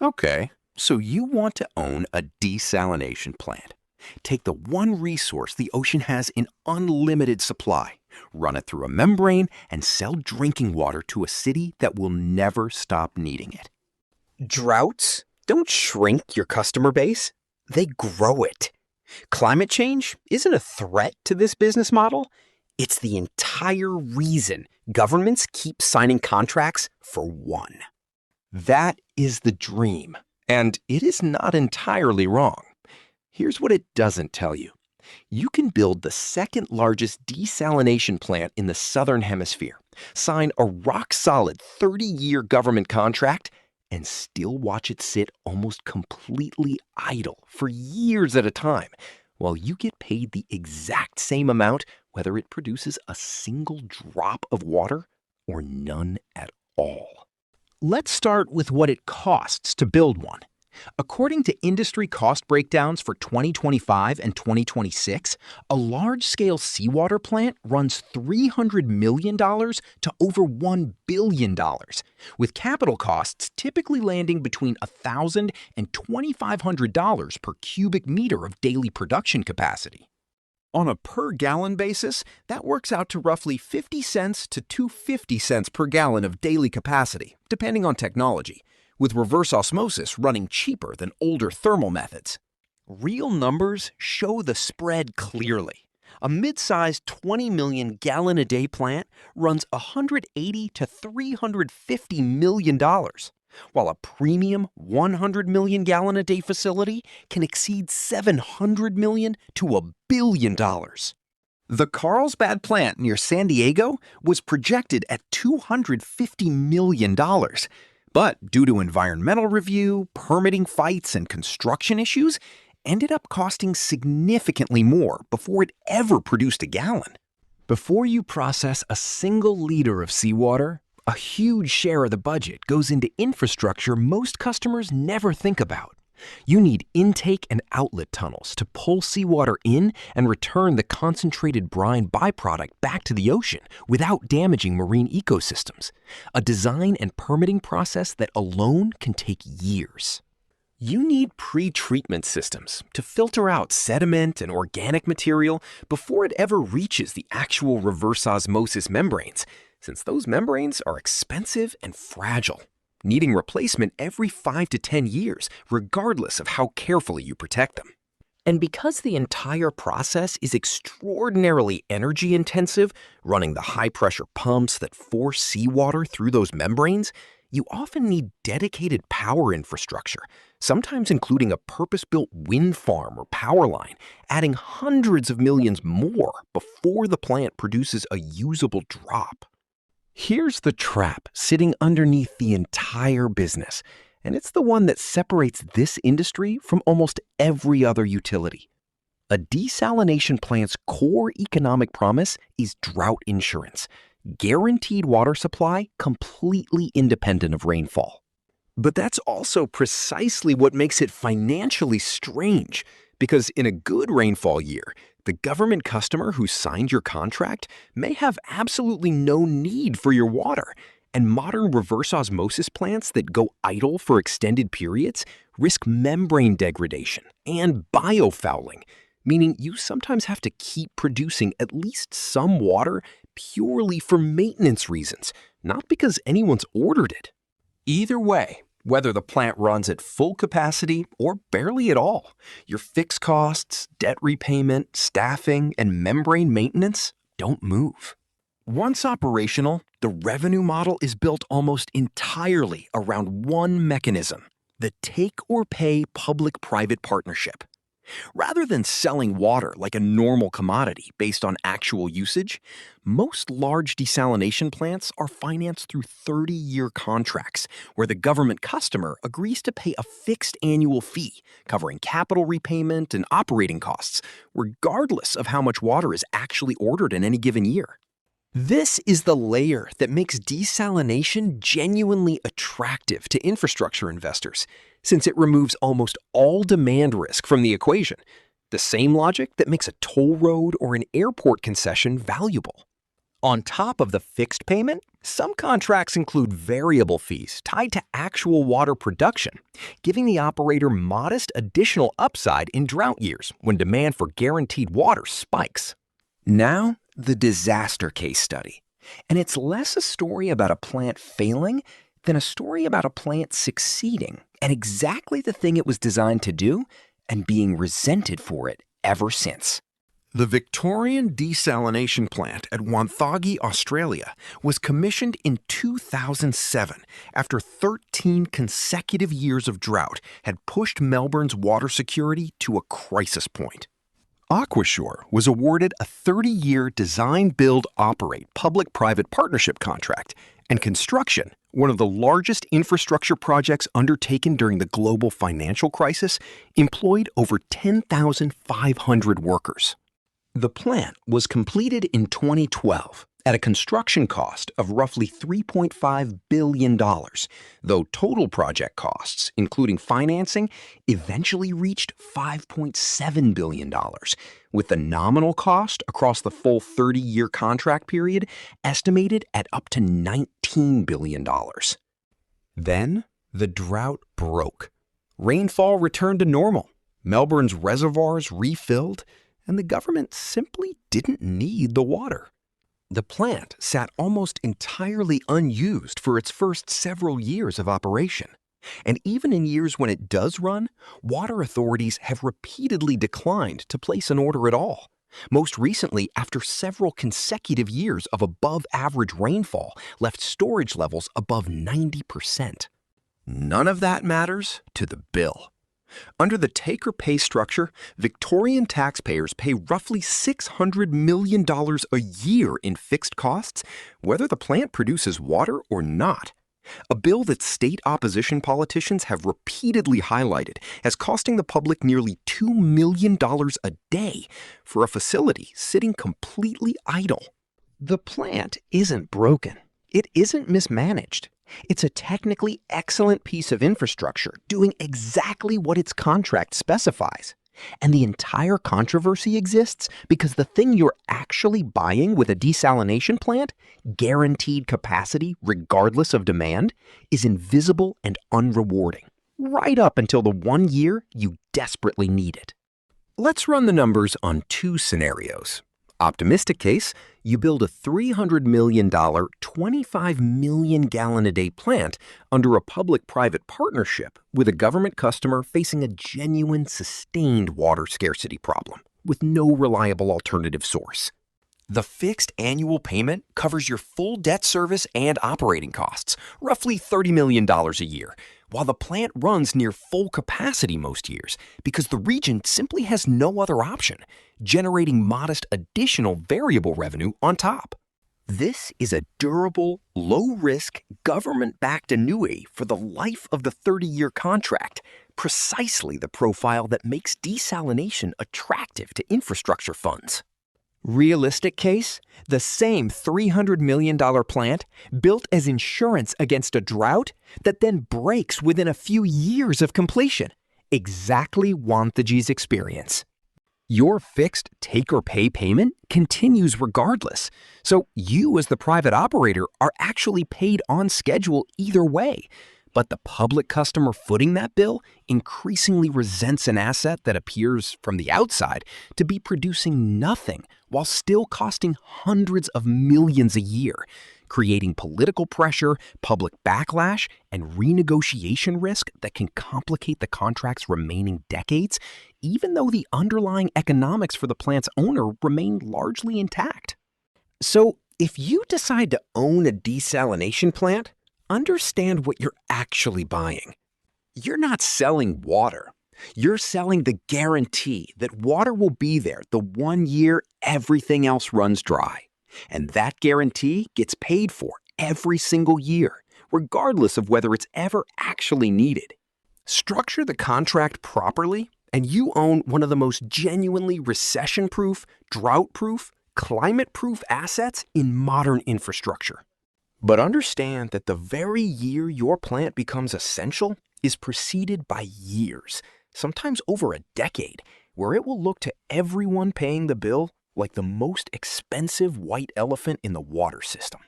Okay, so you want to own a desalination plant. Take the one resource the ocean has in unlimited supply, run it through a membrane, and sell drinking water to a city that will never stop needing it. Droughts don't shrink your customer base, they grow it. Climate change isn't a threat to this business model, it's the entire reason governments keep signing contracts for one. That is the dream, and it is not entirely wrong. Here's what it doesn't tell you. You can build the second largest desalination plant in the Southern Hemisphere, sign a rock-solid 30-year government contract, and still watch it sit almost completely idle for years at a time, while you get paid the exact same amount whether it produces a single drop of water or none at all. Let's start with what it costs to build one. According to industry cost breakdowns for 2025 and 2026, a large-scale seawater plant runs $300 million to over $1 billion, with capital costs typically landing between $1,000 and $2,500 per cubic meter of daily production capacity. On a per-gallon basis, that works out to roughly 50 cents to 250 cents per gallon of daily capacity, depending on technology, with reverse osmosis running cheaper than older thermal methods. Real numbers show the spread clearly. A mid-sized 20 million gallon a day plant runs $180 to $350 million, while a premium 100 million gallon a day facility can exceed $700 million to $1 billion. The Carlsbad plant near San Diego was projected at $250 million. But due to environmental review, permitting fights, and construction issues, ended up costing significantly more before it ever produced a gallon. Before you process a single liter of seawater, a huge share of the budget goes into infrastructure most customers never think about. You need intake and outlet tunnels to pull seawater in and return the concentrated brine byproduct back to the ocean without damaging marine ecosystems, a design and permitting process that alone can take years. You need pre-treatment systems to filter out sediment and organic material before it ever reaches the actual reverse osmosis membranes, since those membranes are expensive and fragile, needing replacement every 5 to 10 years, regardless of how carefully you protect them. And because the entire process is extraordinarily energy intensive, running the high-pressure pumps that force seawater through those membranes, you often need dedicated power infrastructure, sometimes including a purpose-built wind farm or power line, adding hundreds of millions more before the plant produces a usable drop. Here's the trap sitting underneath the entire business, and it's the one that separates this industry from almost every other utility. A desalination plant's core economic promise is drought insurance, guaranteed water supply completely independent of rainfall. But that's also precisely what makes it financially strange, because in a good rainfall year, the government customer who signed your contract may have absolutely no need for your water, and modern reverse osmosis plants that go idle for extended periods risk membrane degradation and biofouling, meaning you sometimes have to keep producing at least some water purely for maintenance reasons, not because anyone's ordered it. Either way, whether the plant runs at full capacity or barely at all, your fixed costs, debt repayment, staffing, and membrane maintenance don't move. Once operational, the revenue model is built almost entirely around one mechanism: the take-or-pay public-private partnership. Rather than selling water like a normal commodity based on actual usage, most large desalination plants are financed through 30-year contracts where the government customer agrees to pay a fixed annual fee covering capital repayment and operating costs, regardless of how much water is actually ordered in any given year. This is the layer that makes desalination genuinely attractive to infrastructure investors, since it removes almost all demand risk from the equation, the same logic that makes a toll road or an airport concession valuable. On top of the fixed payment, Some contracts include variable fees tied to actual water production, giving the operator modest additional upside in drought years when demand for guaranteed water spikes. Now, the disaster case study. And it's less a story about a plant failing than a story about a plant succeeding at exactly the thing it was designed to do and being resented for it ever since. The Victorian Desalination Plant at Wonthaggi, Australia, was commissioned in 2007 after 13 consecutive years of drought had pushed Melbourne's water security to a crisis point. Aquashore was awarded a 30-year design, build, operate public-private partnership contract, and construction, one of the largest infrastructure projects undertaken during the global financial crisis, employed over 10,500 workers. The plant was completed in 2012 at a construction cost of roughly $3.5 billion, though total project costs, including financing, eventually reached $5.7 billion, with the nominal cost across the full 30-year contract period estimated at up to $19 billion. Then, the drought broke. Rainfall returned to normal, Melbourne's reservoirs refilled, and the government simply didn't need the water. The plant sat almost entirely unused for its first several years of operation. And even in years when it does run, water authorities have repeatedly declined to place an order at all. Most recently, after several consecutive years of above-average rainfall left storage levels above 90%. None of that matters to the bill. Under the take-or-pay structure, Victorian taxpayers pay roughly $600 million a year in fixed costs, whether the plant produces water or not. A bill that state opposition politicians have repeatedly highlighted as costing the public nearly $2 million a day for a facility sitting completely idle. The plant isn't broken. It isn't mismanaged. It's a technically excellent piece of infrastructure doing exactly what its contract specifies. And the entire controversy exists because the thing you're actually buying with a desalination plant, guaranteed capacity regardless of demand, is invisible and unrewarding, right up until the 1 year you desperately need it. Let's run the numbers on two scenarios. Optimistic case, you build a $300 million, 25 million gallon a day plant under a public-private partnership with a government customer facing a genuine, sustained water scarcity problem with no reliable alternative source. The fixed annual payment covers your full debt service and operating costs, roughly $30 million a year, while the plant runs near full capacity most years because the region simply has no other option, generating modest additional variable revenue on top. This is a durable, low-risk, government-backed annuity for the life of the 30-year contract, precisely the profile that makes desalination attractive to infrastructure funds. Realistic case, the same $300 million plant built as insurance against a drought that then breaks within a few years of completion. Exactly Wonthaggi's experience. Your fixed take-or-pay payment continues regardless, so you as the private operator are actually paid on schedule either way. But the public customer footing that bill increasingly resents an asset that appears, from the outside, to be producing nothing while still costing hundreds of millions a year, creating political pressure, public backlash, and renegotiation risk that can complicate the contract's remaining decades, even though the underlying economics for the plant's owner remain largely intact. So, if you decide to own a desalination plant, understand what you're actually buying. You're not selling water. You're selling the guarantee that water will be there the 1 year everything else runs dry. And that guarantee gets paid for every single year, regardless of whether it's ever actually needed. Structure the contract properly, and you own one of the most genuinely recession-proof, drought-proof, climate-proof assets in modern infrastructure. But understand that the very year your plant becomes essential is preceded by years, sometimes over a decade, where it will look to everyone paying the bill like the most expensive white elephant in the water system.